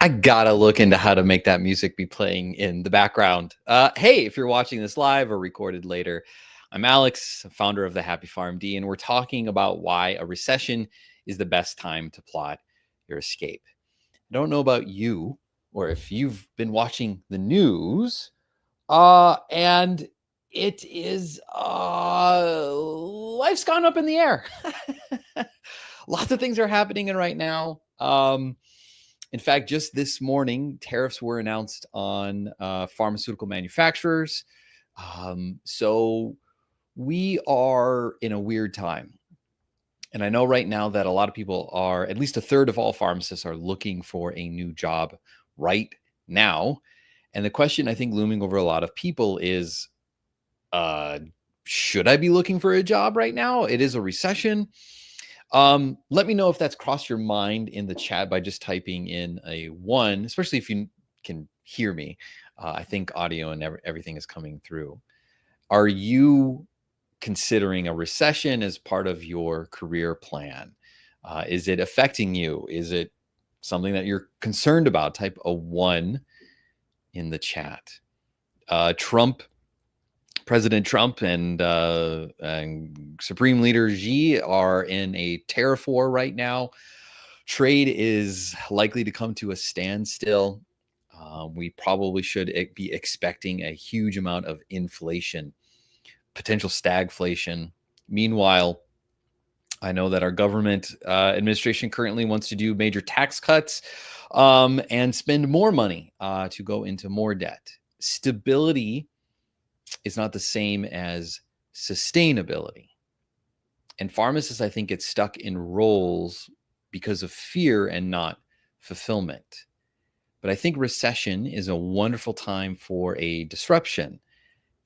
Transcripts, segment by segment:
I gotta look into how to make that music be playing in the background. Hey, if you're watching this live or recorded later, I'm Alex, founder of the Happy Farm D, and we're talking about why a recession is the best time to plot your escape. I don't know about you or if you've been watching the news, and it is life's gone up in the air. Lots of things are happening right now. In fact, just this morning, tariffs were announced on pharmaceutical manufacturers. So we are in a weird time. And I know right now that a lot of people are, at least a third of all pharmacists are looking for a new job right now. And the question I think looming over a lot of people is, should I be looking for a job right now? It is a recession. Let me know if that's crossed your mind in the chat by just typing in a 1, especially if you can hear me. I think audio and everything is coming through. Are you considering a recession as part of your career plan? Is it affecting you? Is it something that you're concerned about? Type a 1 in the chat. President Trump and Supreme Leader Xi are in a tariff war right now. Trade is likely to come to a standstill. We probably should be expecting a huge amount of inflation, potential stagflation. Meanwhile, I know that our government administration currently wants to do major tax cuts and spend more money to go into more debt. Stability is not the same as sustainability. And pharmacists, I think, get stuck in roles because of fear and not fulfillment. But I think recession is a wonderful time for a disruption,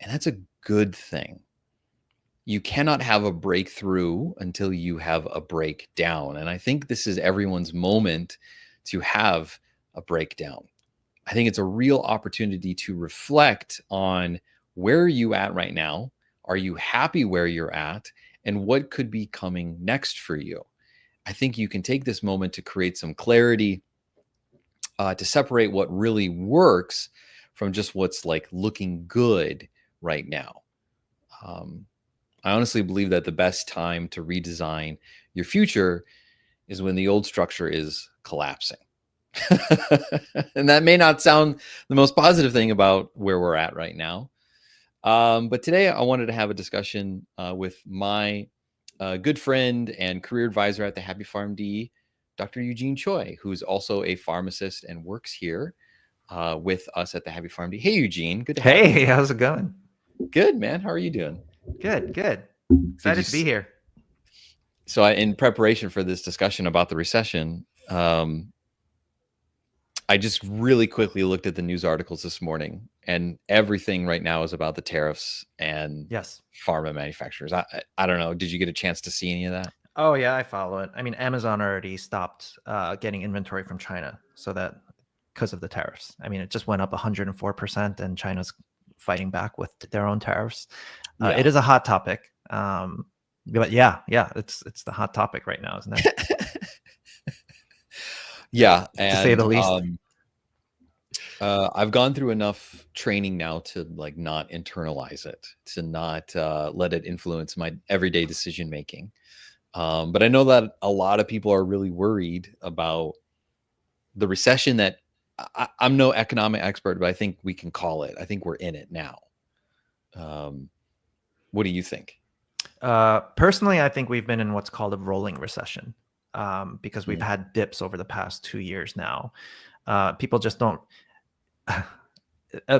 and that's a good thing. You cannot have a breakthrough until you have a breakdown. And I think this is everyone's moment to have a breakdown. I think it's a real opportunity to reflect on where are you at right now? Are you happy where you're at? And what could be coming next for you? I think you can take this moment to create some clarity, to separate what really works from just what's like looking good right now. I honestly believe that the best time to redesign your future is when the old structure is collapsing. And that may not sound the most positive thing about where we're at right now. But today I wanted to have a discussion with my good friend and career advisor at the Happy Farm D, Dr. Eugene Choi, who's also a pharmacist and works here with us at the Happy Farm D. Hey, Eugene. Good to have you. Hey, how's it going? Good, man. How are you doing? Good. Excited to be here. So in preparation for this discussion about the recession, I just really quickly looked at the news articles this morning, and everything right now is about the tariffs and pharma manufacturers. I don't know. Did you get a chance to see any of that? Oh, yeah, I follow it. I mean, Amazon already stopped getting inventory from China, so that because of the tariffs. I mean, it just went up 104%, and China's fighting back with their own tariffs. It is a hot topic. But yeah, it's the hot topic right now, isn't it? Yeah, and, to say the least. I've gone through enough training now to like not internalize it, to not let it influence my everyday decision making. But I know that a lot of people are really worried about the recession that I'm no economic expert, but I think we can call it. I think we're in it now. What do you think? Personally, I think we've been in what's called a rolling recession. Because we've had dips over the past 2 years now. People just don't.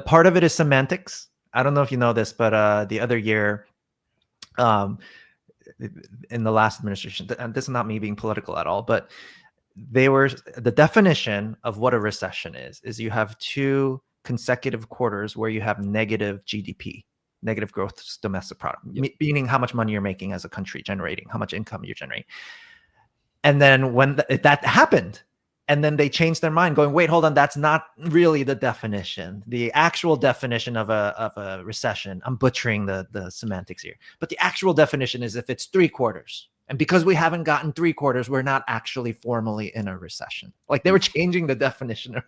Part of it is semantics. I don't know if you know this, but the other year, in the last administration, and this is not me being political at all, but the definition of what a recession is you have 2 consecutive quarters where you have negative GDP, negative gross domestic product, meaning how much money you're making as a country, generating how much income you're generating. And then when that happened, and then they changed their mind, going, "Wait, hold on, that's not really the definition. The actual definition of a recession." I'm butchering the semantics here, but the actual definition is if it's 3 quarters. And because we haven't gotten 3/4, we're not actually formally in a recession. Like they were changing the definition.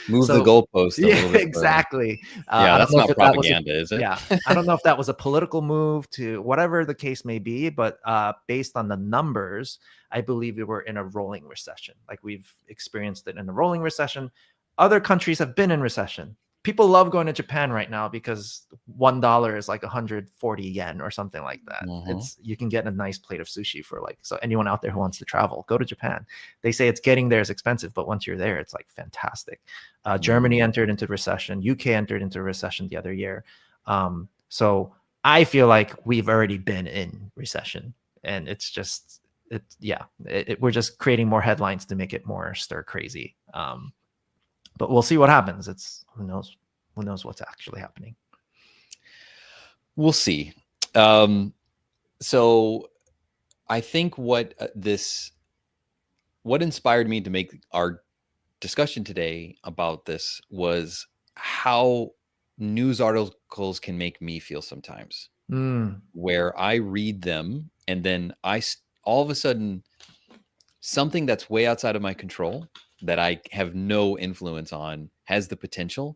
Move the So goalpost a yeah, little bit further. exactly. Yeah, I don't that's know not if that was a propaganda, is it? yeah. I don't know if that was a political move to whatever the case may be, but based on the numbers, I believe we were in a rolling recession. Like we've experienced it in a rolling recession. Other countries have been in recession. People love going to Japan right now because $1 is like 140 yen or something like that. It's you can get a nice plate of sushi for like, so anyone out there who wants to travel, go to Japan. They say it's getting there is expensive, but once you're there, it's like fantastic. Germany entered into recession. UK entered into recession the other year. So I feel like we've already been in recession, and it's just we're just creating more headlines to make it more stir crazy. But we'll see what happens. It's who knows what's actually happening. We'll see. So I think what inspired me to make our discussion today about this was how news articles can make me feel sometimes, where I read them and then all of a sudden something that's way outside of my control that I have no influence on has the potential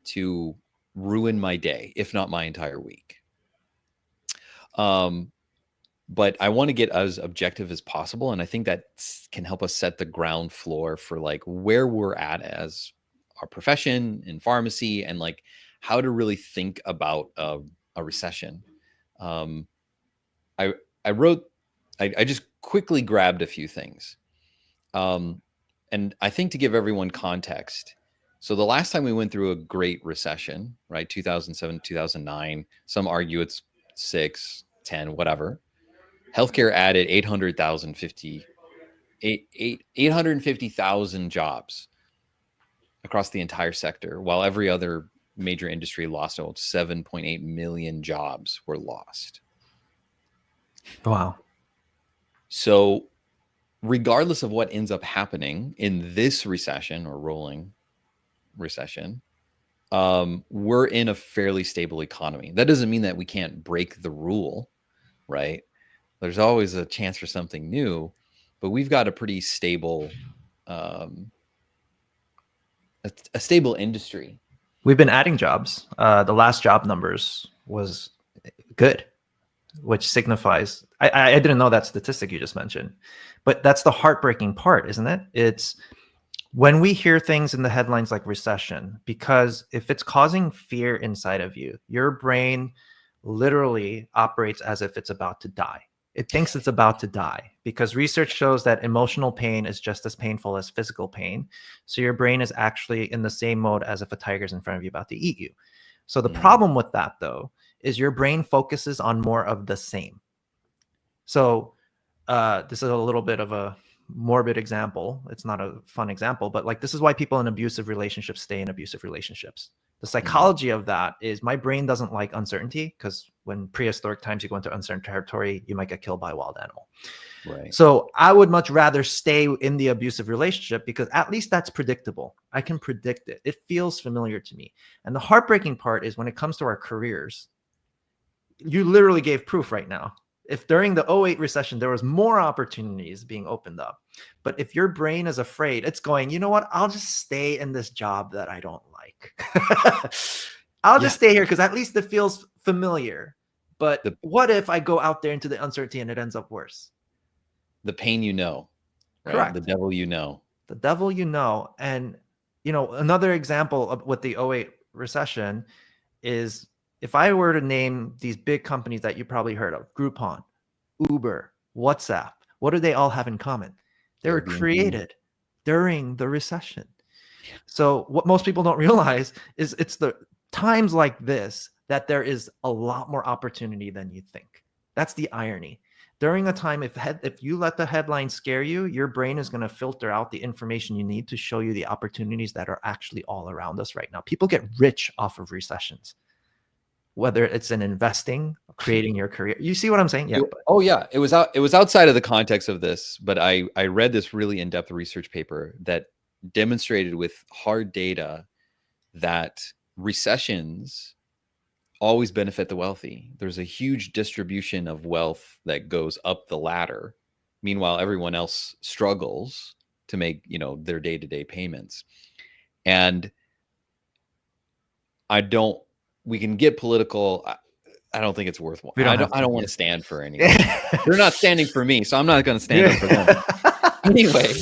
to ruin my day, if not my entire week. But I want to get as objective as possible. And I think that can help us set the ground floor for like where we're at as our profession in pharmacy and like how to really think about a recession. I just quickly grabbed a few things. And I think to give everyone context, so the last time we went through a great recession, right? 2007, 2009, some argue it's 6, 10, whatever. Healthcare added 850,000 jobs across the entire sector, while every other major industry lost. 7.8 million jobs were lost. Wow. So regardless of what ends up happening in this recession or rolling recession, we're in a fairly stable economy. That doesn't mean that we can't break the rule, right? There's always a chance for something new, but we've got a pretty stable, a stable industry. We've been adding jobs. The last job numbers was good, which signifies I didn't know that statistic you just mentioned, but that's the heartbreaking part, isn't it? It's when we hear things in the headlines like recession, because if it's causing fear inside of you, your brain literally operates as if it's about to die. It thinks it's about to die because research shows that emotional pain is just as painful as physical pain. So your brain is actually in the same mode as if a tiger's in front of you about to eat you. So the problem with that, though, is your brain focuses on more of the same. So this is a little bit of a morbid example. It's not a fun example, but like this is why people in abusive relationships stay in abusive relationships. The psychology of that is my brain doesn't like uncertainty, because when prehistoric times you go into uncertain territory, you might get killed by a wild animal. Right. So I would much rather stay in the abusive relationship because at least that's predictable. I can predict it. It feels familiar to me. And the heartbreaking part is when it comes to our careers, you literally gave proof right now. If during the 2008 recession, there was more opportunities being opened up, but if your brain is afraid, it's going, you know what? I'll just stay in this job that I don't like. I'll just stay here because at least it feels familiar. But what if I go out there into the uncertainty and it ends up worse? The pain, right? Correct. The devil, The devil, and another example of with the 2008 recession is, if I were to name these big companies that you probably heard of, Groupon, Uber, WhatsApp, what do they all have in common? They were created during the recession. So what most people don't realize is it's the times like this that there is a lot more opportunity than you think. That's the irony. During a time, if you let the headline scare you, your brain is going to filter out the information you need to show you the opportunities that are actually all around us right now. People get rich off of recessions, whether it's in investing, creating your career. You see what I'm saying? Yeah. It was outside of the context of this, but I read this really in-depth research paper that demonstrated with hard data that recessions always benefit the wealthy. There's a huge distribution of wealth that goes up the ladder. Meanwhile, everyone else struggles to make, their day-to-day payments. And we can get political. I don't think it's worthwhile. We don't I have don't to. want to stand for anyone. They're not standing for me, so I'm not going to stand up for them. Anyway,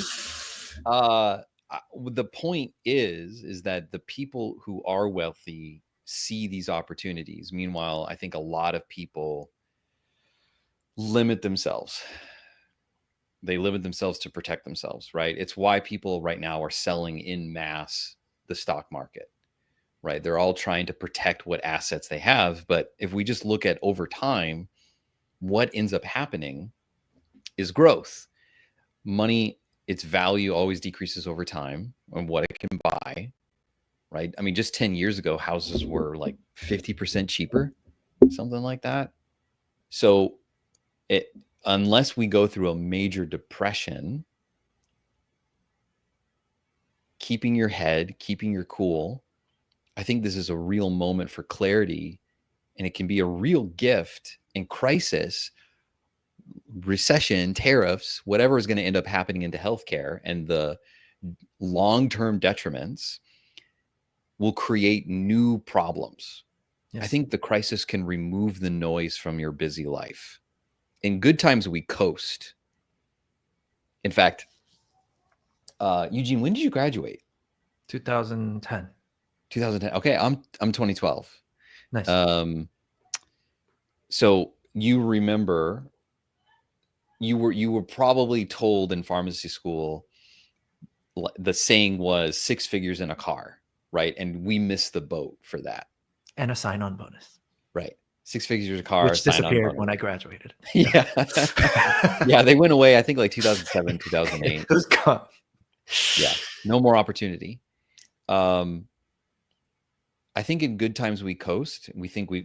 the point is that the people who are wealthy see these opportunities. Meanwhile, I think a lot of people limit themselves. They limit themselves to protect themselves, right? It's why people right now are selling in mass the stock market, right? They're all trying to protect what assets they have. But if we just look at over time, what ends up happening is growth. Money, its value always decreases over time on what it can buy, right? I mean, just 10 years ago, houses were like 50% cheaper, something like that. So unless we go through a major depression, keeping your head, keeping your cool, I think this is a real moment for clarity, and it can be a real gift in crisis, recession, tariffs, whatever is going to end up happening into healthcare, and the long-term detriments will create new problems. Yes. I think the crisis can remove the noise from your busy life. In good times, we coast. In fact, Eugene, when did you graduate? 2010. 2010. Okay, I'm 2012. Nice. So you remember you were probably told in pharmacy school, the saying was 6 figures in a car, right? And we missed the boat for that. And a sign-on bonus. Right. 6 figures in a car, which disappeared when I graduated. Yeah. Yeah, they went away, I think like 2007, 2008. It was gone. Yeah. No more opportunity. I think in good times we coast. We think we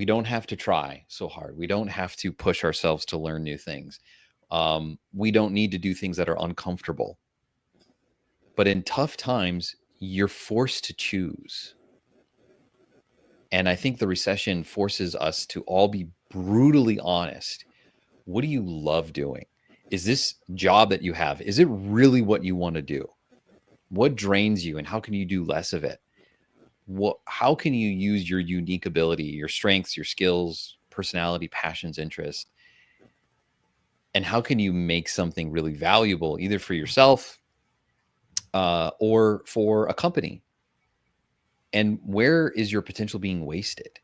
don't have to try so hard. We don't have to push ourselves to learn new things. We don't need to do things that are uncomfortable. But in tough times, you're forced to choose. And I think the recession forces us to all be brutally honest. What do you love doing? Is this job that you have, is it really what you want to do? What drains you, and how can you do less of it? How can you use your unique ability, your strengths, your skills, personality, passions, interests? And how can you make something really valuable, either for yourself or for a company? And where is your potential being wasted?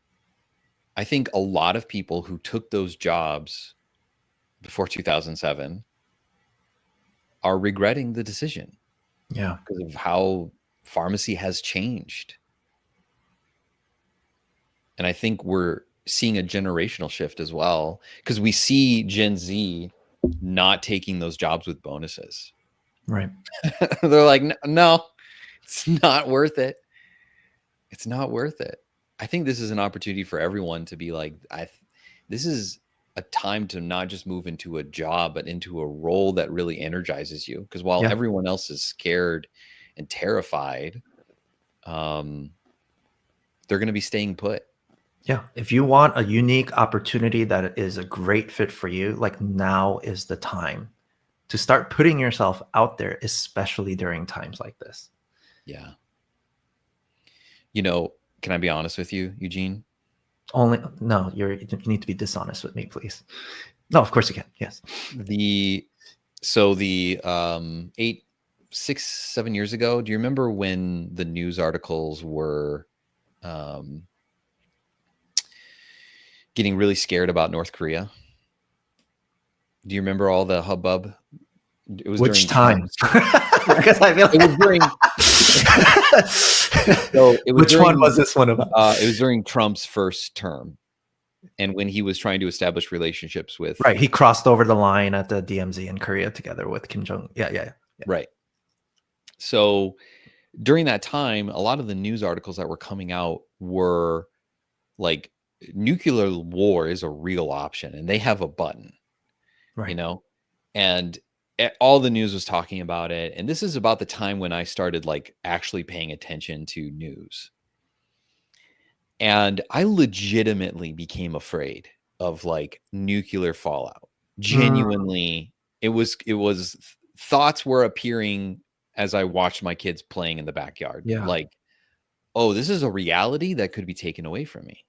I think a lot of people who took those jobs before 2007 are regretting the decision. Yeah. Because of how pharmacy has changed. And I think we're seeing a generational shift as well, because we see Gen Z not taking those jobs with bonuses. Right. They're like, no, it's not worth it. It's not worth it. I think this is an opportunity for everyone to be like, this is a time to not just move into a job, but into a role that really energizes you. Because while everyone else is scared and terrified, they're going to be staying put. Yeah. If you want a unique opportunity that is a great fit for you, like now is the time to start putting yourself out there, especially during times like this. Yeah. Can I be honest with you, Eugene? No, you need to be dishonest with me, please. No, of course you can. Yes. 6, 7 years ago, do you remember when the news articles were getting really scared about North Korea? Do you remember all the hubbub? It was which time? Because I feel it was during. So it was which one was this one about? It was during Trump's first term, and when he was trying to establish relationships with. Right, he crossed over the line at the DMZ in Korea together with Kim Jong. Yeah. Right. So during that time, a lot of the news articles that were coming out were like, nuclear war is a real option, and they have a button, right? And all the news was talking about it. And this is about the time when I started like actually paying attention to news. And I legitimately became afraid of like nuclear fallout. Genuinely, it was thoughts were appearing as I watched my kids playing in the backyard. Yeah. Like, oh, this is a reality that could be taken away from me.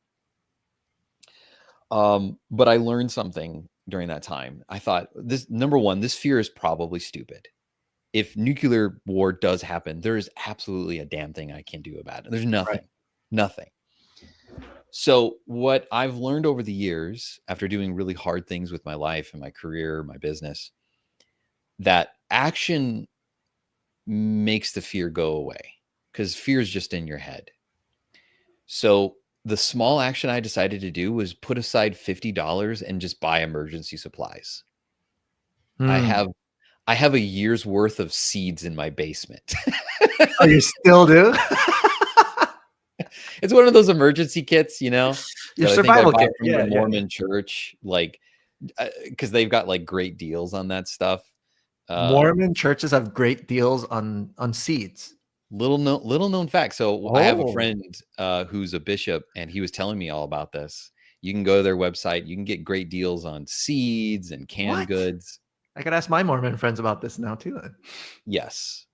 But I learned something during that time. I thought, this, number one, this fear is probably stupid. If nuclear war does happen, there is absolutely a damn thing I can do about it. There's Right. nothing. So what I've learned over the years, after doing really hard things with my life and my career, my business, that action makes the fear go away, because fear is just in your head. So the small action I decided to do was put aside $50 and just buy emergency supplies. I Mm. have a year's worth of seeds in my basement. Oh, you still do? It's one of those emergency kits, you know, Your that I think I survival bought kit. from the Yeah, yeah. Mormon church, like, because they've got like great deals on that stuff. Mormon churches have great deals on seeds. Little known fact. So I have a Oh, friend who's a bishop, and he was telling me all about this. You can go to their website. You can get great deals on seeds and canned what? goods. I could ask my Mormon friends about this now too then. Yes.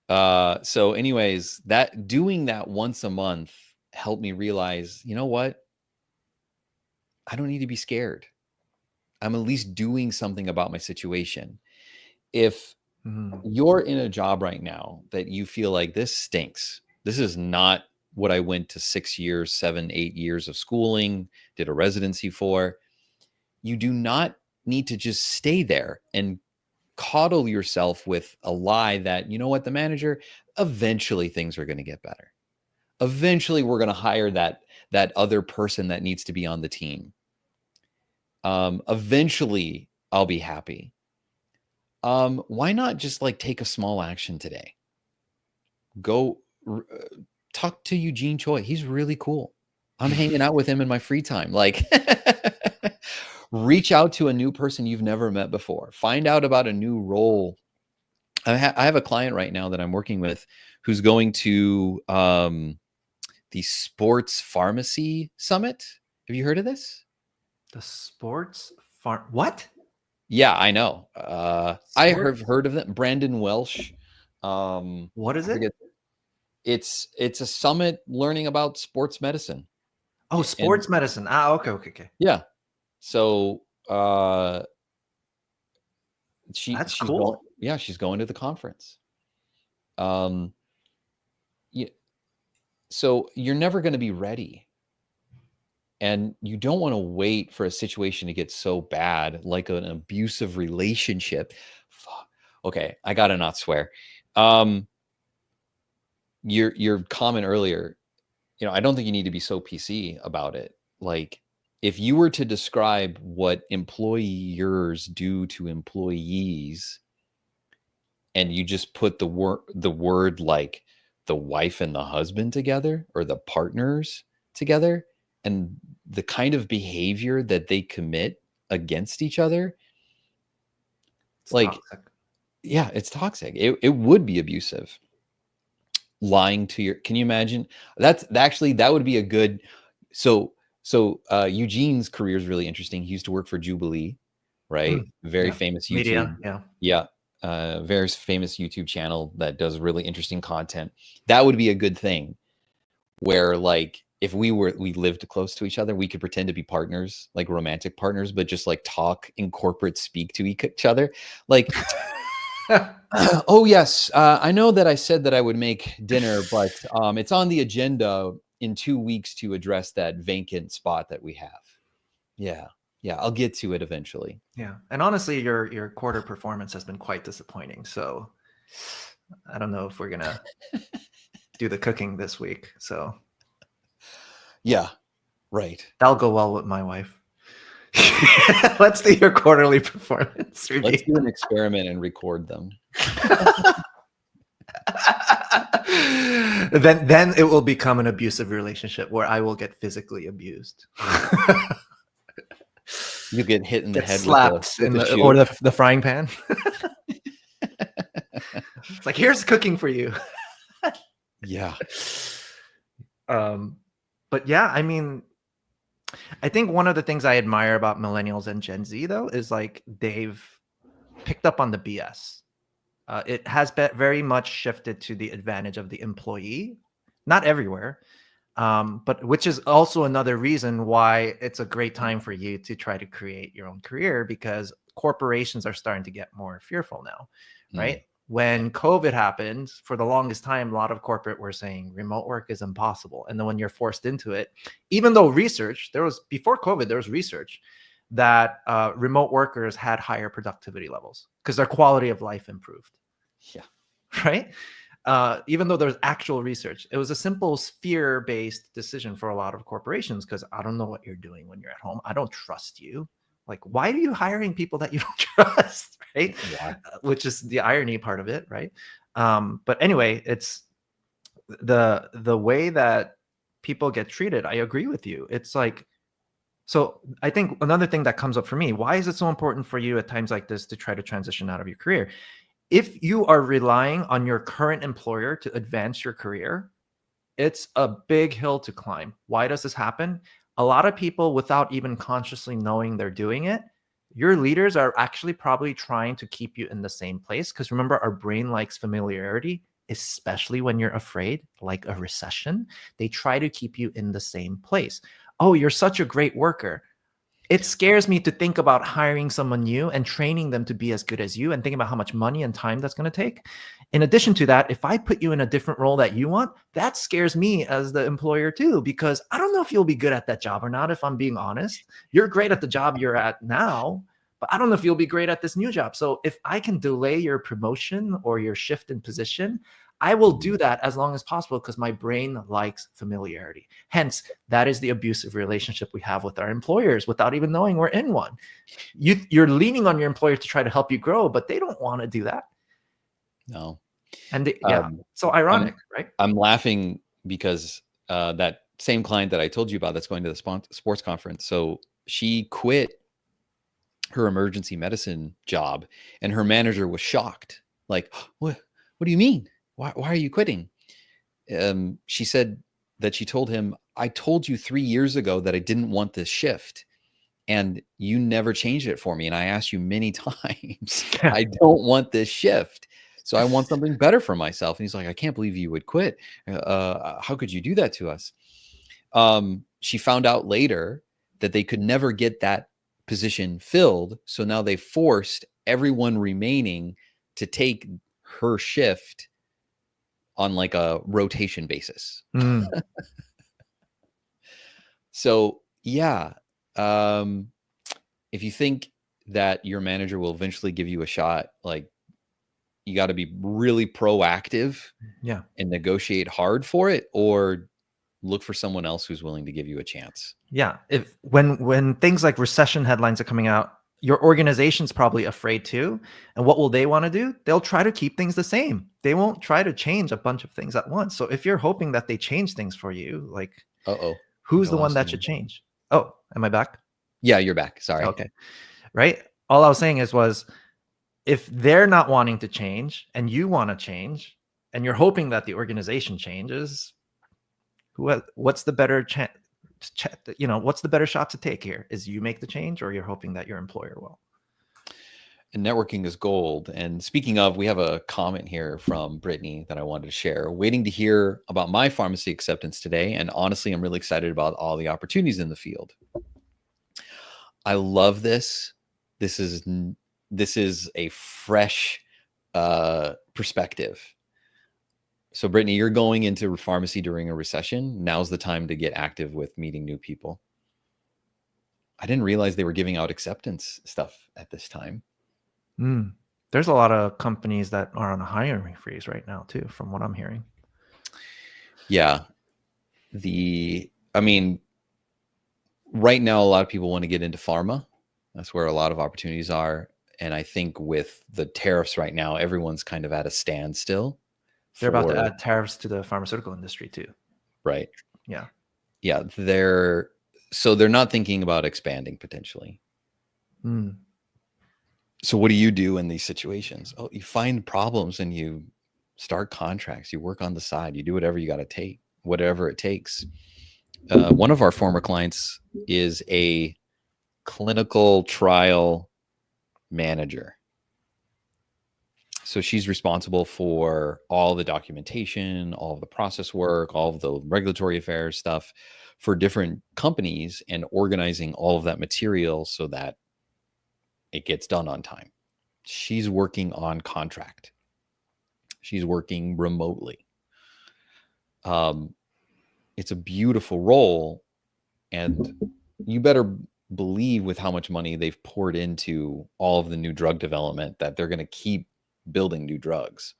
So anyways, that doing that once a month helped me realize, you know what? I don't need to be scared. I'm at least doing something about my situation. If Mm. you're in a job right now that you feel like this stinks, this is not what I went to 6 years, 7, 8 years of schooling, did a residency for, you do not need to just stay there and coddle yourself with a lie that, you know what, the manager, eventually things are going to get better. Eventually we're going to hire that other person that needs to be on the team. Eventually I'll be happy. Why not just like take a small action today? Go talk to Eugene Choi. He's really cool. I'm hanging out with him in my free time. Like, reach out to a new person you've never met before. Find out about a new role. I have a client right now that I'm working with who's going to the Sports Pharmacy Summit. Have you heard of this? The sports farm. What? Yeah, I know. I have Sports? heard of them. Brandon Welsh. What is I it? forget. It's a summit learning about sports medicine. Oh, And sports medicine. Ah, okay. yeah, so That's she's going, cool. yeah, she's going to the conference. Um, yeah, so you're never going to be ready, and you don't want to wait for a situation to get so bad, like an abusive relationship. Fuck. Okay, I gotta not swear. Um, your comment earlier, you know, I don't think you need to be so PC about it. Like, if you were to describe what employers do to employees, and you just put the word like the wife and the husband together, or the partners together, and the kind of behavior that they commit against each other, It's like, toxic. yeah, it's toxic. It would be abusive. Lying to your, can you imagine? That's actually, that would be a good, so Eugene's career is really interesting. He used to work for Jubilee, right? Mm, Very yeah. famous YouTube. Media. Yeah. Yeah. Very famous YouTube channel that does really interesting content. That would be a good thing, where like if we lived close to each other, we could pretend to be partners, like romantic partners, but just like talk in corporate speak to each other. Like, oh yes, I know that I said that I would make dinner, but it's on the agenda in 2 weeks to address that vacant spot that we have. Yeah, yeah, I'll get to it eventually. Yeah. And honestly, your quarter performance has been quite disappointing. So I don't know if we're gonna do the cooking this week. So Yeah, right. that'll go well with my wife. Let's do your quarterly performance review. Let's do an experiment and record them. then it will become an abusive relationship where I will get physically abused. You get hit in the Get head slapped with in a the shoe. or the frying pan. It's like, here's cooking for you. Yeah. But But yeah, I mean, I think one of the things I admire about millennials and Gen Z though is like they've picked up on the BS. It has been very much shifted to the advantage of the employee, not everywhere, but which is also another reason why it's a great time for you to try to create your own career, because corporations are starting to get more fearful now, right? Mm. When COVID happened, for the longest time, a lot of corporate were saying remote work is impossible. And then when you're forced into it, even though research, there was before COVID, there was research that remote workers had higher productivity levels because their quality of life improved, Yeah. right? Even though there's actual research, it was a simple fear-based decision for a lot of corporations because I don't know what you're doing when you're at home. I don't trust you. Like, why are you hiring people that you don't trust, right? Why? Which is the irony part of it, right? But anyway, it's the way that people get treated. I agree with you. It's like, so I think another thing that comes up for me, why is it so important for you at times like this to try to transition out of your career? If you are relying on your current employer to advance your career, it's a big hill to climb. Why does this happen? A lot of people, without even consciously knowing they're doing it, your leaders are actually probably trying to keep you in the same place. Because remember, our brain likes familiarity, especially when you're afraid, like a recession. They try to keep you in the same place. Oh, you're such a great worker. It scares me to think about hiring someone new and training them to be as good as you and thinking about how much money and time that's going to take. In addition to that, if I put you in a different role that you want, that scares me as the employer too, because I don't know if you'll be good at that job or not, if I'm being honest. You're great at the job you're at now, but I don't know if you'll be great at this new job. So if I can delay your promotion or your shift in position, I will do that as long as possible because my brain likes familiarity. Hence, that is the abusive relationship we have with our employers without even knowing we're in one. You're leaning on your employer to try to help you grow, but they don't want to do that. No. And yeah, so ironic, right? I'm laughing because that same client that I told you about that's going to the sports conference. So she quit her emergency medicine job and her manager was shocked. Like, what do you mean? Why are you quitting? She said that she told him, I told you 3 years ago that I didn't want this shift and you never changed it for me. And I asked you many times, I don't want this shift. So I want something better for myself. And he's like, I can't believe you would quit. How could you do that to us? She found out later that they could never get that position filled. So now they forced everyone remaining to take her shift on like a rotation basis. So yeah, if you think that your manager will eventually give you a shot, like you got to be really proactive, yeah, and negotiate hard for it, or look for someone else who's willing to give you a chance. yeah. If when things like recession headlines are coming out, your organization's probably afraid too. And what will they want to do? They'll try to keep things the same. They won't try to change a bunch of things at once. So if you're hoping that they change things for you, like who's I the one lost that you. should change? Oh, am I back? Yeah, you're back. Sorry. Okay. Right. All I was saying was if they're not wanting to change and you want to change and you're hoping that the organization changes, what's the better chance? What's the better shot to take here? Is you make the change or you're hoping that your employer will? And networking is gold. And speaking of, we have a comment here from Brittany that I wanted to share. Waiting to hear about my pharmacy acceptance today. And honestly, I'm really excited about all the opportunities in the field. I love this. This is a fresh perspective. So Brittany, you're going into pharmacy during a recession. Now's the time to get active with meeting new people. I didn't realize they were giving out acceptance stuff at this time. There's a lot of companies that are on a hiring freeze right now too, from what I'm hearing. Yeah. Right now, a lot of people want to get into pharma. That's where a lot of opportunities are. And I think with the tariffs right now, everyone's kind of at a standstill. They're about to add tariffs to the pharmaceutical industry too. Right. Yeah. Yeah. They're not thinking about expanding potentially. So what do you do in these situations? Oh, you find problems and you start contracts. You work on the side. You do whatever you got to take, whatever it takes. one of our former clients is a clinical trial manager. So she's responsible for all the documentation, all of the process work, all of the regulatory affairs stuff for different companies, and organizing all of that material so that it gets done on time. She's working on contract. She's working remotely. It's a beautiful role, and you better believe with how much money they've poured into all of the new drug development that they're going to keep building new drugs.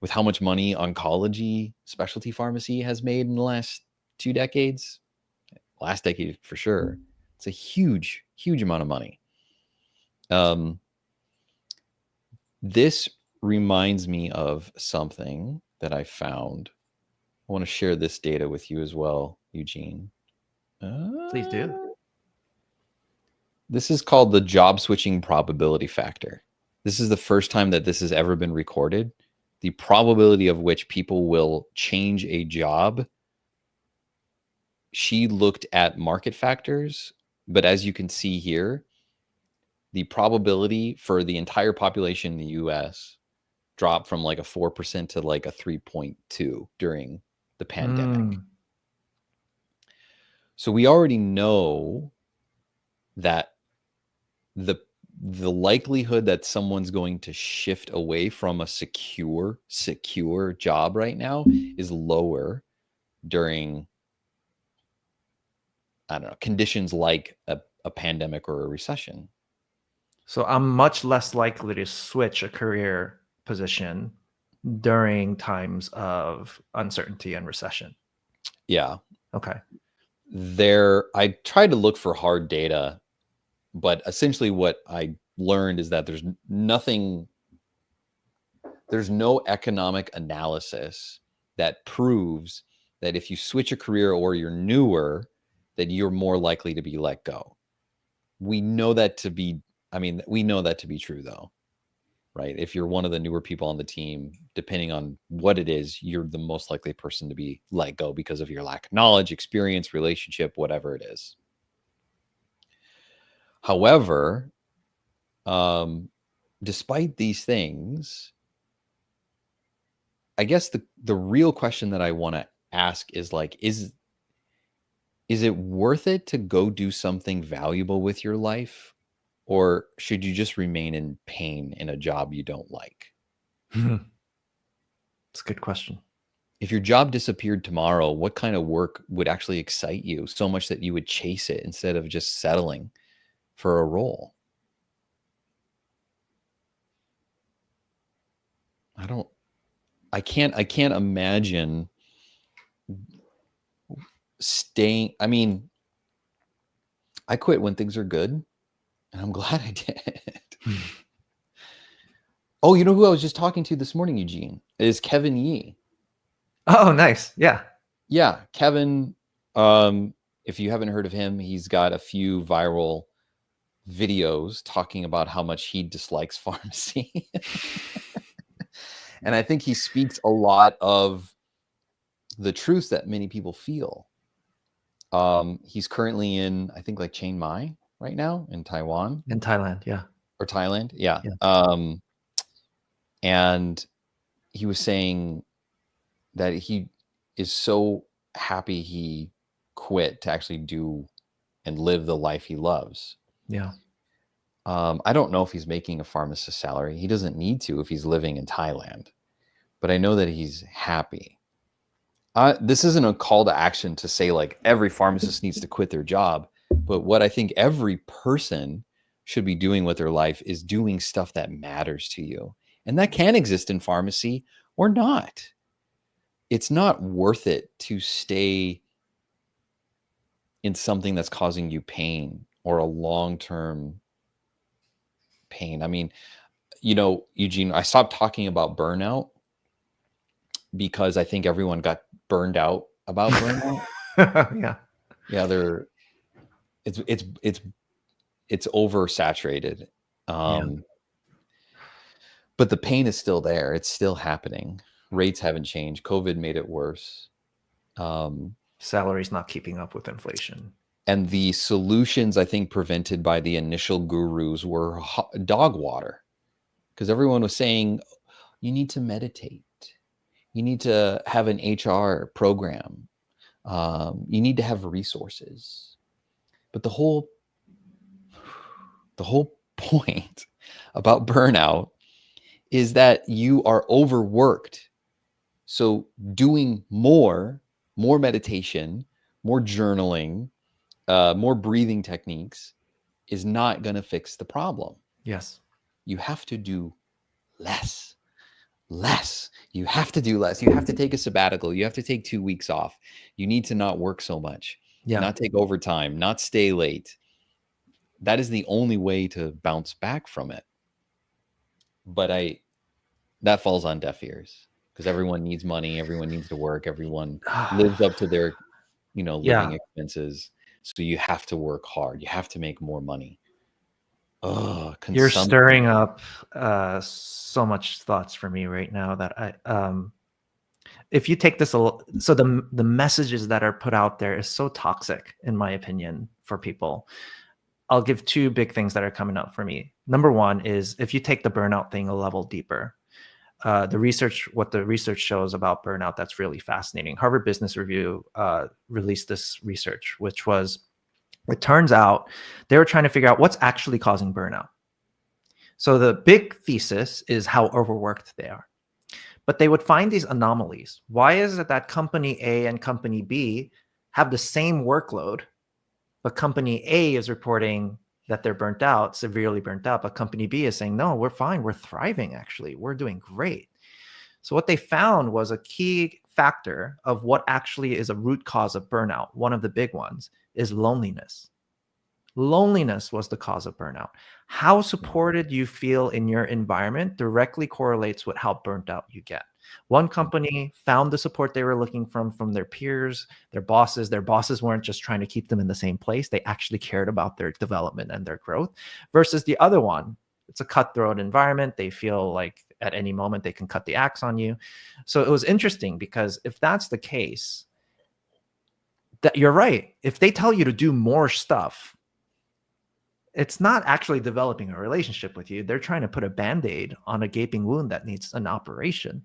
With how much money oncology specialty pharmacy has made in the last 2 decades, last decade for sure, it's a huge, huge amount of money. This reminds me of something that I found. I want to share this data with you as well, Eugene. Please do. This is called the job switching probability factor. This is the first time that this has ever been recorded. The probability of which people will change a job. She looked at market factors, but as you can see here, the probability for the entire population in the US dropped from like a 4% to like a 3.2 during the pandemic. So we already know that the likelihood that someone's going to shift away from a secure job right now is lower during, I don't know, conditions like a pandemic or a recession. So I'm much less likely to switch a career position during times of uncertainty and recession. Yeah. Okay. I tried to look for hard data, but essentially what I learned is that there's no economic analysis that proves that if you switch a career or you're newer, that you're more likely to be let go. We know that to be true though, right? If you're one of the newer people on the team, depending on what it is, you're the most likely person to be let go because of your lack of knowledge, experience, relationship, whatever it is. However, despite these things, I guess the real question that I want to ask is like, is it worth it to go do something valuable with your life? Or should you just remain in pain in a job you don't like? It's a good question. If your job disappeared tomorrow, what kind of work would actually excite you so much that you would chase it instead of just settling for a role? I can't imagine staying. I mean, I quit when things are good, and I'm glad I did. Oh, you know who I was just talking to this morning, Eugene? Is Kevin Yee. Oh, nice. Yeah. Yeah, Kevin. If you haven't heard of him, he's got a few viral videos talking about how much he dislikes pharmacy. And I think he speaks a lot of the truths that many people feel. He's currently in, I think, like Chiang Mai right now in Taiwan. In Thailand, yeah. Or Thailand, yeah. Yeah. And he was saying that he is so happy he quit to actually do and live the life he loves. Yeah. I don't know if he's making a pharmacist salary. He doesn't need to if he's living in Thailand, but I know that he's happy. This isn't a call to action to say like every pharmacist needs to quit their job, but what I think every person should be doing with their life is doing stuff that matters to you. And that can exist in pharmacy or not. It's not worth it to stay in something that's causing you pain or a long-term pain. I mean, you know, Eugene, I stopped talking about burnout because I think everyone got burned out about burnout. Yeah. Yeah, it's oversaturated. Yeah. But the pain is still there. It's still happening. Rates haven't changed. COVID made it worse. Salaries not keeping up with inflation. And the solutions, I think, prevented by the initial gurus were dog water, because everyone was saying, you need to meditate. You need to have an HR program. You need to have resources. But the whole point about burnout is that you are overworked. So doing more meditation, more journaling, more breathing techniques is not going to fix the problem. Yes. You have to do less. You have to do less. You have to take a sabbatical. You have to take 2 weeks off. You need to not work so much, not take overtime, not stay late. That is the only way to bounce back from it. But that falls on deaf ears, because everyone needs money. Everyone needs to work. Everyone lives up to their, living expenses. So you have to work hard. You have to make more money. Oh, you're stirring up so much thoughts for me right now that if you take this so the messages that are put out there is so toxic, in my opinion, for people. I'll give two big things that are coming up for me. Number one is, if you take the burnout thing a level deeper, what the research shows about burnout, that's really fascinating. Harvard Business Review released this research, which was, it turns out they were trying to figure out what's actually causing burnout. So the big thesis is how overworked they are. But they would find these anomalies. Why is it that company A and company B have the same workload, but company A is reporting that they're burnt out, severely burnt out, but company B is saying, no, we're fine. We're thriving, actually. We're doing great. So what they found was a key factor of what actually is a root cause of burnout. One of the big ones is loneliness. Loneliness was the cause of burnout. How supported you feel in your environment directly correlates with how burnt out you get. One company found the support they were looking from their peers, their bosses. Their bosses weren't just trying to keep them in the same place. They actually cared about their development and their growth. Versus the other one, it's a cutthroat environment. They feel like at any moment they can cut the axe on you. So it was interesting, because if that's the case, that you're right. If they tell you to do more stuff, it's not actually developing a relationship with you. They're trying to put a Band-Aid on a gaping wound that needs an operation.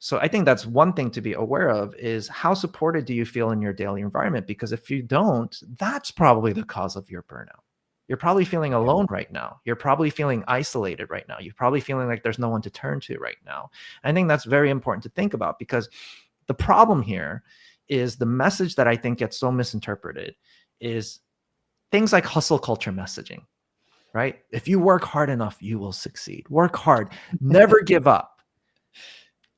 So I think that's one thing to be aware of, is how supported do you feel in your daily environment? Because if you don't, that's probably the cause of your burnout. You're probably feeling alone right now. You're probably feeling isolated right now. You're probably feeling like there's no one to turn to right now. I think that's very important to think about, because the problem here is the message that I think gets so misinterpreted is things like hustle culture messaging, right? If you work hard enough, you will succeed. Work hard, never give up.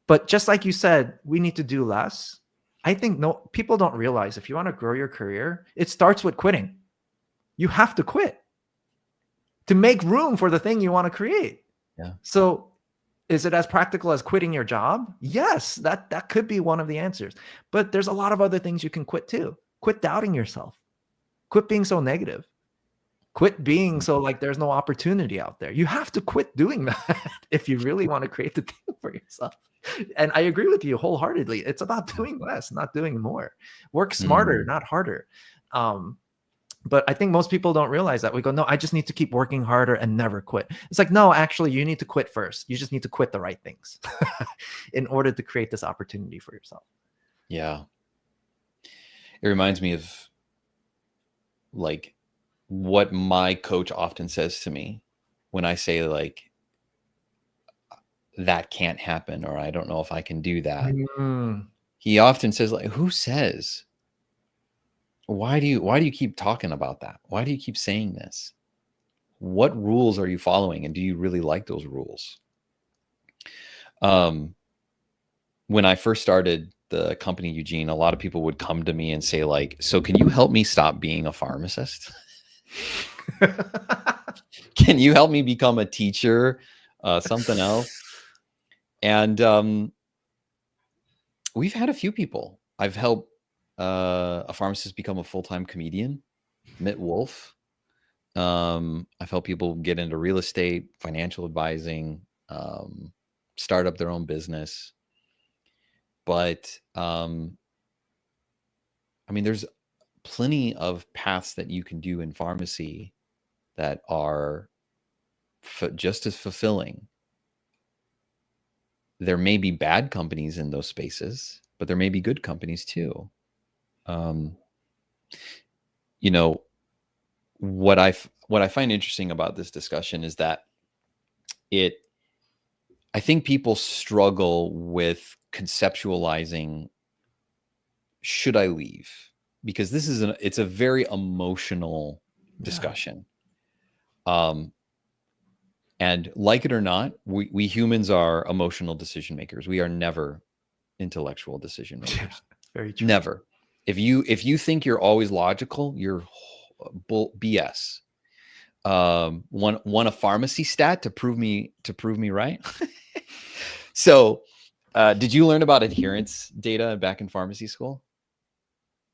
But just like you said, we need to do less. I think people don't realize, if you want to grow your career, it starts with quitting. You have to quit to make room for the thing you want to create. Yeah. So is it as practical as quitting your job? Yes, that could be one of the answers. But there's a lot of other things you can quit too. Quit doubting yourself. Quit being so negative. Quit being so like there's no opportunity out there. You have to quit doing that if you really want to create the thing for yourself. And I agree with you wholeheartedly. It's about doing less, not doing more. Work smarter, not harder. But I think most people don't realize that. We go, no, I just need to keep working harder and never quit. It's like, no, actually, you need to quit first. You just need to quit the right things in order to create this opportunity for yourself. Yeah. It reminds me of like what my coach often says to me when I say like, that can't happen, or I don't know if I can do that. He often says like, who says? Why do you keep talking about that? Why do you keep saying this? What rules are you following? And do you really like those rules? When I first started the company, Eugene, a lot of people would come to me and say like, so can you help me stop being a pharmacist? Can you help me become a teacher? Something else? And we've had a few people. I've helped a pharmacist become a full-time comedian, Mitt Wolf. I've helped people get into real estate, financial advising, start up their own business. But I mean, there's plenty of paths that you can do in pharmacy that are just as fulfilling. There may be bad companies in those spaces, but there may be good companies too. Um, you know, what I find interesting about this discussion is that it I think people struggle with conceptualizing, should I leave? Because it's a very emotional discussion. Um, and like it or not, we humans are emotional decision makers. We are never intellectual decision makers. Very true. Never. If you think you're always logical, you're BS. Want a pharmacy stat to prove me right? So, did you learn about adherence data back in pharmacy school?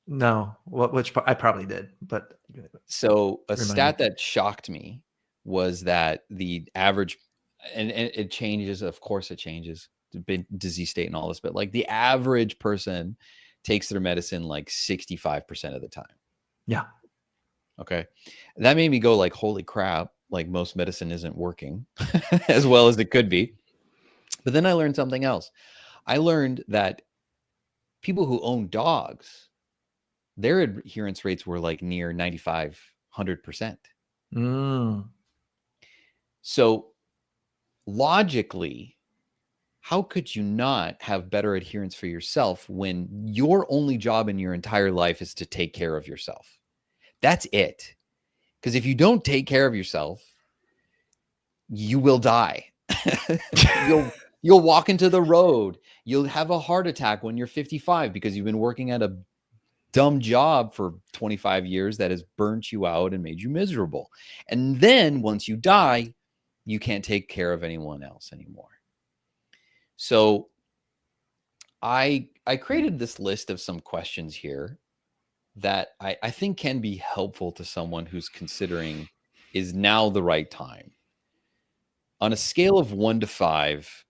No, which part? I probably did, but So a remind stat me. that shocked me was that the average, and it changes, of course it changes, disease state and all this, but like the average person takes their medicine like 65% of the time. Yeah. Okay. That made me go like, holy crap, like most medicine isn't working as well as it could be. But then I learned something else. I learned that people who own dogs, their adherence rates were like near 95, 100%. Mm. So logically, how could you not have better adherence for yourself when your only job in your entire life is to take care of yourself? That's it. Because if you don't take care of yourself, you will die. You'll walk into the road. You'll have a heart attack when you're 55 because you've been working at a dumb job for 25 years that has burnt you out and made you miserable. And then once you die, you can't take care of anyone else anymore. So I created this list of some questions here that I think can be helpful to someone who's considering, is now the right time? On a scale of 1 to 5,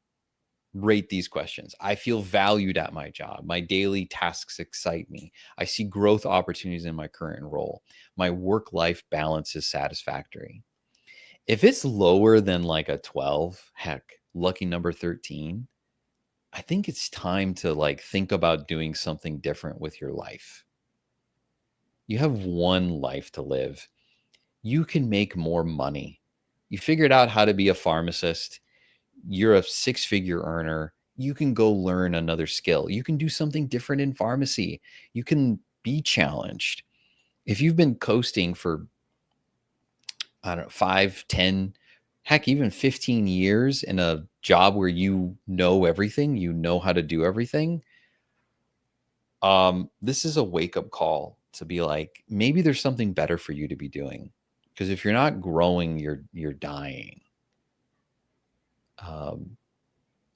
rate these questions. I feel valued at my job. My daily tasks excite me. I see growth opportunities in my current role. My work-life balance is satisfactory. If it's lower than like a 12, heck, lucky number 13, I think it's time to like think about doing something different with your life. You have one life to live. You can make more money. You figured out how to be a pharmacist. You're a 6-figure earner. You can go learn another skill. You can do something different in pharmacy. You can be challenged. If you've been coasting for, I don't know, 5, 10, heck, even 15 years in a job where you know everything, you know how to do everything, this is a wake-up call to be like, maybe there's something better for you to be doing. Because if you're not growing, you're dying. And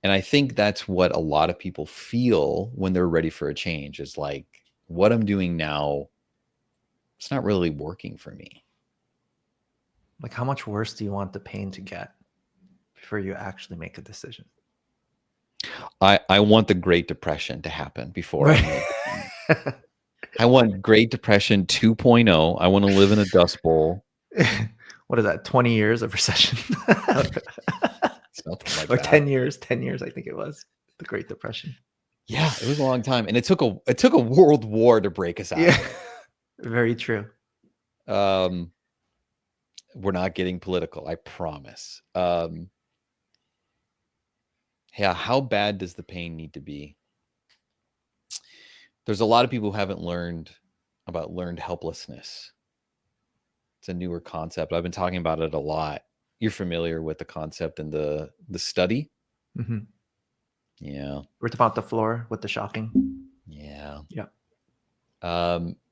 I think that's what a lot of people feel when they're ready for a change, is like, what I'm doing now, it's not really working for me. Like, how much worse do you want the pain to get before you actually make a decision? I want the Great Depression to happen before I make it. I want Great Depression 2.0. I want to live in a dust bowl. What is that? 20 years of recession? Something like Or that. 10 years. 10 years, I think it was. The Great Depression. Yeah, it was a long time. And it took a world war to break us out. Yeah. Very true. We're not getting political, I promise. Yeah, how bad does the pain need to be? There's a lot of people who haven't learned about learned helplessness. It's a newer concept. I've been talking about it a lot. You're familiar with the concept and the study? Mm-hmm. Yeah. We're about the floor with the shocking. Yeah. Yeah.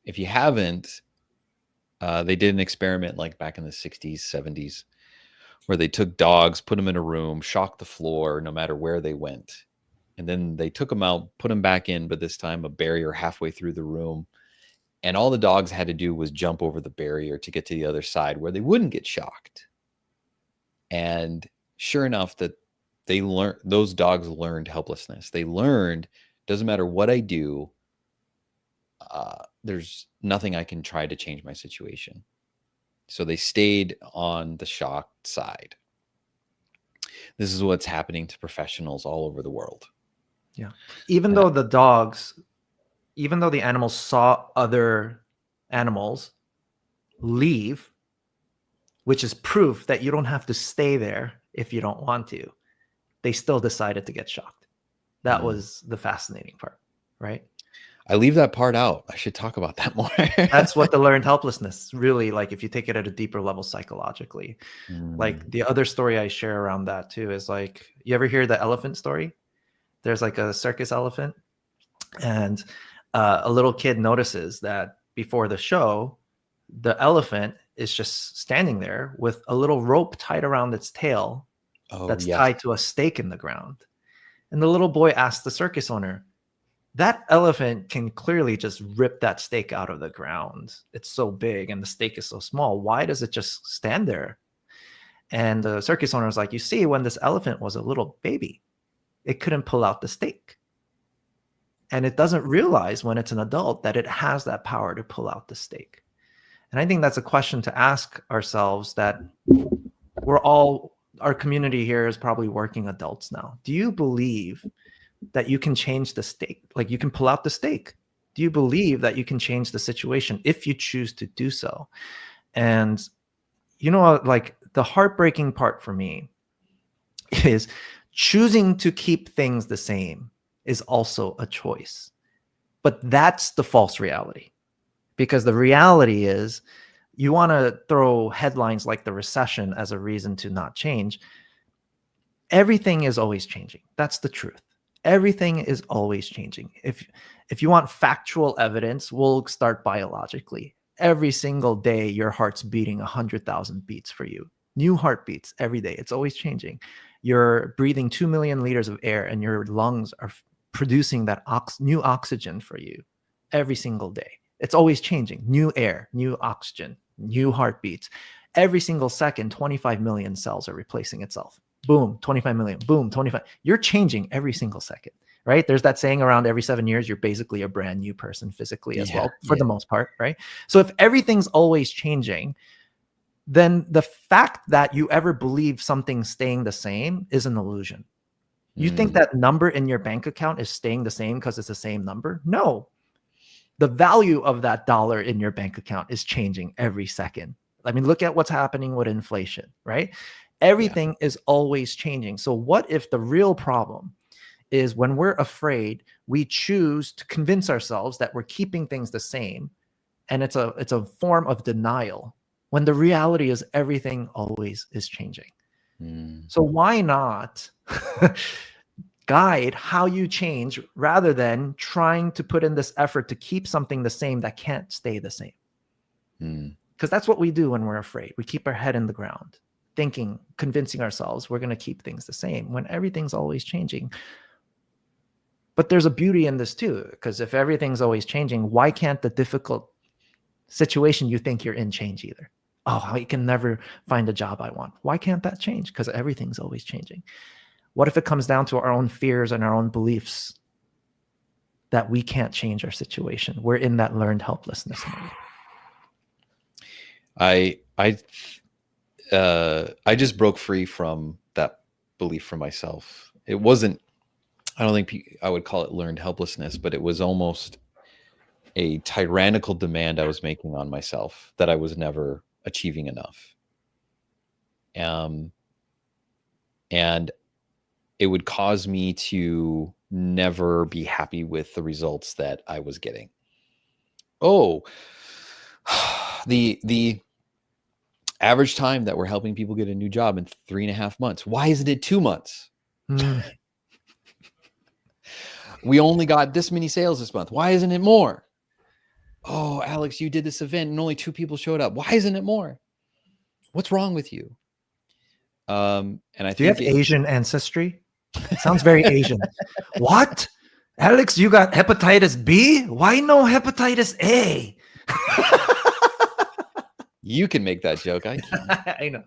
If you haven't, they did an experiment like back in the 60s, 70s, where they took dogs, put them in a room, shocked the floor no matter where they went. And then they took them out, put them back in, but this time a barrier halfway through the room. And all the dogs had to do was jump over the barrier to get to the other side where they wouldn't get shocked. And sure enough, that those dogs learned helplessness. They learned, doesn't matter what I do, there's nothing I can try to change my situation. So they stayed on the shocked side. This is what's happening to professionals all over the world. Yeah. Even though the animals saw other animals leave, which is proof that you don't have to stay there if you don't want to, they still decided to get shocked. That was the fascinating part, right? I leave that part out. I should talk about that more. That's what the learned helplessness really, like, if you take it at a deeper level psychologically. Like the other story I share around that too is like, you ever hear the elephant story? There's like a circus elephant, and a little kid notices that before the show, the elephant is just standing there with a little rope tied around its tail that's tied to a stake in the ground. And the little boy asks the circus owner, that elephant can clearly just rip that stake out of the ground. It's so big and the stake is so small. Why does it just stand there? And the circus owner was like, you see, when this elephant was a little baby, it couldn't pull out the stake. And it doesn't realize when it's an adult that it has that power to pull out the stake. And I think that's a question to ask ourselves, that our community here is probably working adults now. Do you believe that you can change the stake? Like, you can pull out the stake? Do you believe that you can change the situation if you choose to do so? And like, the heartbreaking part for me is choosing to keep things the same is also a choice. But that's the false reality, because the reality is, you want to throw headlines like the recession as a reason to not change. Everything is always changing. That's the truth. Everything is always changing. If you want factual evidence, we'll start biologically. Every single day, your heart's beating 100,000 beats for you. New heartbeats every day. It's always changing. You're breathing 2 million liters of air, and your lungs are producing that new oxygen for you every single day. It's always changing. New air, new oxygen, new heartbeats. Every single second, 25 million cells are replacing itself. Boom, 25 million. Boom, 25. You're changing every single second, right? There's that saying around, every 7 years, you're basically a brand new person physically as well, for the most part, right? So if everything's always changing, then the fact that you ever believe something's staying the same is an illusion. You think that number in your bank account is staying the same because it's the same number? No. The value of that dollar in your bank account is changing every second. I mean, look at what's happening with inflation, right? Everything is always changing. So what if the real problem is, when we're afraid, we choose to convince ourselves that we're keeping things the same, and it's a form of denial, when the reality is everything always is changing. So why not guide how you change, rather than trying to put in this effort to keep something the same that can't stay the same? Because that's what we do when we're afraid. We keep our head in the ground, thinking, convincing ourselves we're going to keep things the same, when everything's always changing. But there's a beauty in this too, because if everything's always changing, why can't the difficult situation you think you're in change either? Oh, I can never find a job I want. Why can't that change? Because everything's always changing. What if it comes down to our own fears and our own beliefs that we can't change our situation? We're in that learned helplessness mode. I just broke free from that belief for myself. It wasn't, I don't think I would call it learned helplessness, but it was almost a tyrannical demand I was making on myself that I was never achieving enough. And it would cause me to never be happy with the results that I was getting. Oh, the average time that we're helping people get a new job in 3.5 months. Why isn't it 2 months? We only got this many sales this month. Why isn't it more? Oh, Alex, you did this event and only 2 people showed up. Why isn't it more? What's wrong with you? And I Do you think have Asian ancestry? It sounds very Asian. What? Alex, you got hepatitis B? Why no hepatitis A? You can make that joke. I can't. I know.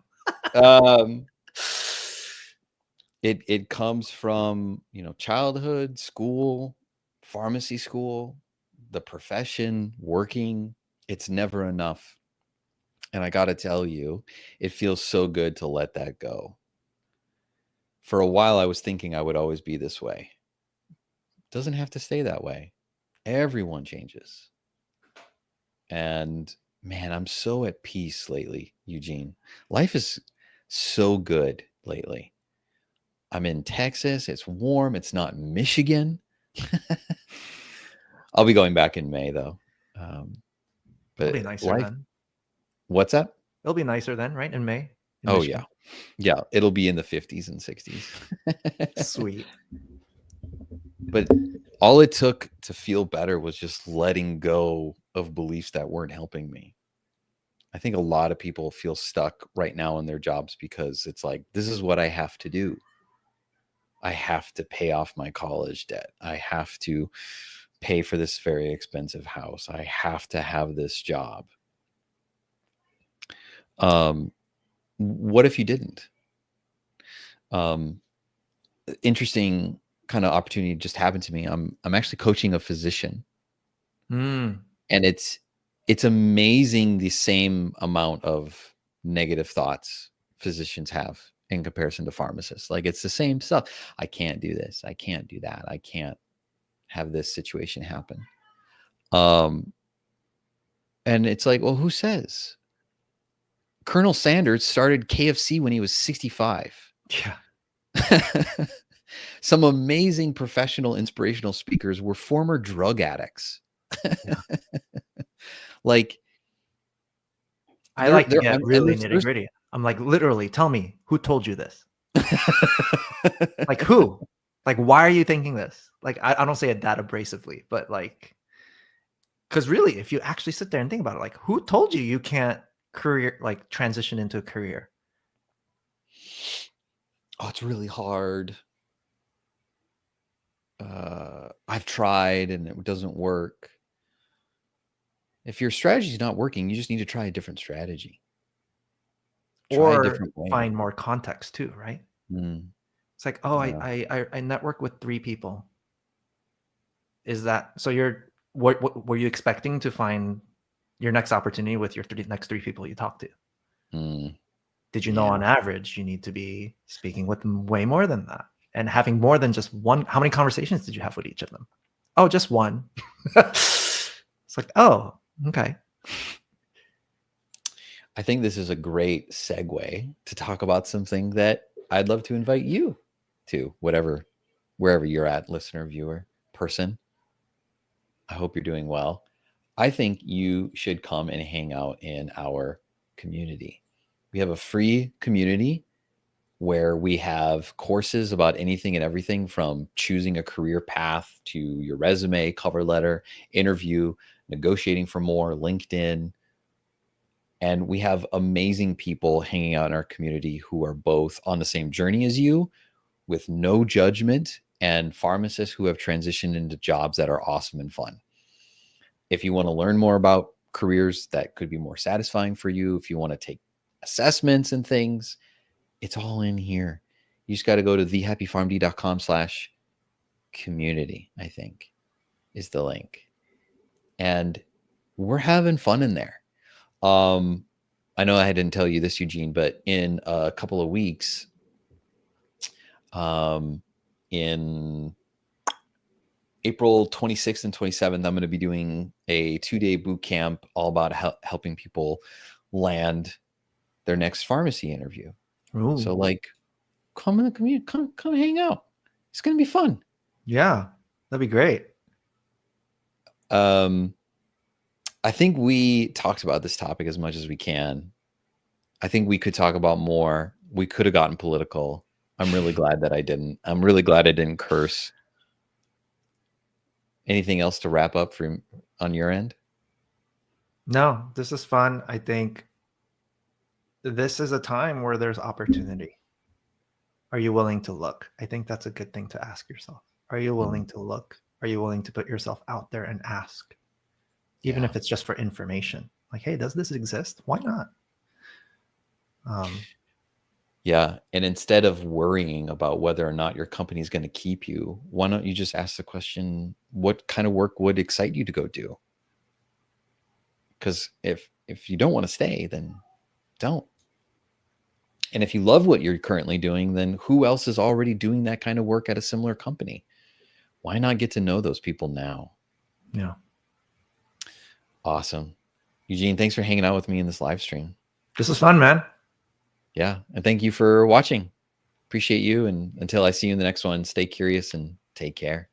It comes from, childhood, school, pharmacy school, the profession, working, it's never enough. And I got to tell you, it feels so good to let that go. For a while, I was thinking I would always be this way. Doesn't have to stay that way. Everyone changes. And man, I'm so at peace lately, Eugene. Life is so good lately. I'm in Texas. It's warm. It's not Michigan. I'll be going back in May, though. It'll be But nicer life, then. what's that? It'll be nicer then, right? In May, in Oh, yeah. Michigan. Yeah. It'll be in the 50s and 60s. Sweet. But all it took to feel better was just letting go of beliefs that weren't helping me. I think a lot of people feel stuck right now in their jobs because it's like, this is what I have to do. I have to pay off my college debt. I have to pay for this very expensive house. I have to have this job. What if you didn't? Interesting kind of opportunity just happened to me. I'm actually coaching a physician, Mm, and it's amazing the same amount of negative thoughts physicians have in comparison to pharmacists. Like it's the same stuff. I can't do this. I can't do that. I can't have this situation happen. And it's like, well, who says? Colonel Sanders started KFC when he was 65. yeah. Some amazing professional inspirational speakers were former drug addicts. Yeah. Like I like to get really nitty there's gritty. I'm like, literally, tell me who told you this? Like who? Like, why are you thinking this? Like, I don't say it that abrasively, but like, because really, if you actually sit there and think about it, like, who told you you can't transition into a career? Oh, it's really hard. I've tried and it doesn't work. If your strategy is not working, you just need to try a different strategy. Try a Or different way. find more context too, right? Mm, It's like, oh, yeah. I network with 3 people. Is that so? What were you expecting to find your next opportunity with your next 3 people you talk to? Mm, Did you know yeah. on average you need to be speaking with them way more than that and having more than just one? How many conversations did you have with each of them? Oh, just one. It's like, oh, okay. I think this is a great segue to talk about something that I'd love to invite you to, wherever you're at, listener, viewer, person. I hope you're doing well. I think you should come and hang out in our community. We have a free community where we have courses about anything and everything from choosing a career path to your resume, cover letter, interview, negotiating for more, LinkedIn. And we have amazing people hanging out in our community who are both on the same journey as you with no judgment, and pharmacists who have transitioned into jobs that are awesome and fun. If you want to learn more about careers that could be more satisfying for you, if you want to take assessments and things, it's all in here. You just got to go to thehappypharmd.com/community, I think is the link. And we're having fun in there. I know I didn't tell you this, Eugene, but in a couple of weeks, in April 26th and 27th, I'm going to be doing a 2-day boot camp all about helping people land their next pharmacy interview. Ooh. So like, come in the community, come hang out. It's going to be fun. Yeah, that'd be great. I think we talked about this topic as much as we can. I think we could talk about more. We could have gotten political. I'm really glad that I didn't. I'm really glad I didn't curse. Anything else to wrap up from on your end? No, this is fun. I think this is a time where there's opportunity. Are you willing to look? I think that's a good thing to ask yourself. Are you willing to look? Are you willing to put yourself out there and ask? Even if it's just for information. Like, hey, does this exist? Why not? Yeah. And instead of worrying about whether or not your company is going to keep you, why don't you just ask the question, what kind of work would excite you to go do? Because if you don't want to stay, then don't. And if you love what you're currently doing, then who else is already doing that kind of work at a similar company? Why not get to know those people now? Yeah. Awesome. Eugene, thanks for hanging out with me in this live stream. This is fun, man. Yeah. And thank you for watching. Appreciate you. And until I see you in the next one, stay curious and take care.